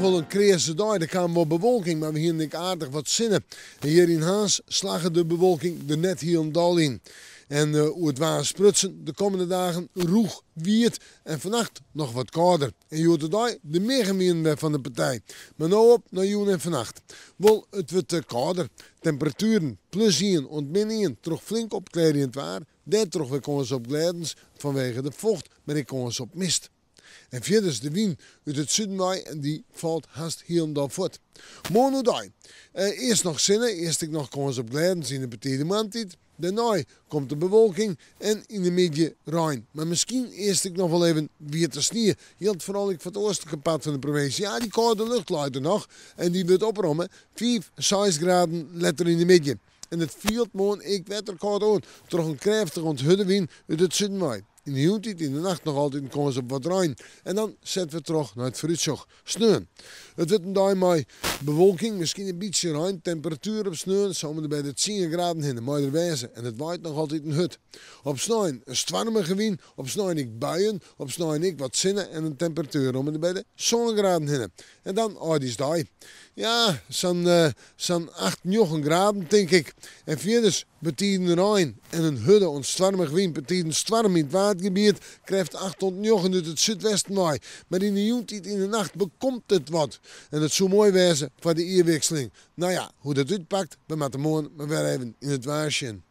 nog wel een kreeze dag. Er kwam wel bewolking, maar we hier niet aardig wat zinnen. En hier in Haas slagen de bewolking er net hier en dal in. En hoe het waren sprutsen de komende dagen roeg, wierd en vannacht nog wat kouder. En je hoort erbij de meegemeen van de partij. Maar nou op naar joen en vannacht. Wel, het wordt kouder. Temperaturen plus 1 en min 1 terug flink opkleden in het waar. Daar terug weer komen ze op glijdens vanwege de vocht, maar ik komen ze op mist. En verder is de wind uit het zuiden en die valt haast hier en daar voort. Morgen dag. Eerst nog zinnen, eerst ik nog komen ze op glijdens in de petite maandtijd. Daarna komt de bewolking en in de midden rein. Maar misschien eerst ik nog wel even weer te sneeuw. Hield vooral ik van het oostelijke pad van de provincie. Ja, die koude lucht luidt er nog. En die wordt oprommen. 5, 6 graden letter in de midden. En het viel morgen ik werd er koud aan. Toch een krachtig onthuddewind uit het zuiden. In de jontijd, in de nacht nog altijd komen ze op wat rein. En dan zetten we terug naar het vooruitzicht. Sneeuw. Het wordt een dag met bewolking, misschien een beetje rein. Temperatuur op sneeuw, zouden we bij de 10 graden in de Muiderwijze. En het waait nog altijd een hut. Op sneeuw een stormige wind, op sneeuw ik buien, op sneeuw ik wat zinnen en een temperatuur om bij de zonnegraden in. En dan die dag. Ja, zo'n 8, 9 graden denk ik. En verder betiden rein en een hudde ontstormig wind betiden storm in het watergebied krijgt 8 tot 9 uit het zuidwesten mee. Maar in de jontijd in de nacht bekomt het wat. En het zou mooi wezen voor de eerwisseling. Nou ja, hoe dat uitpakt, we moeten morgen maar weer even in het waarschuwen.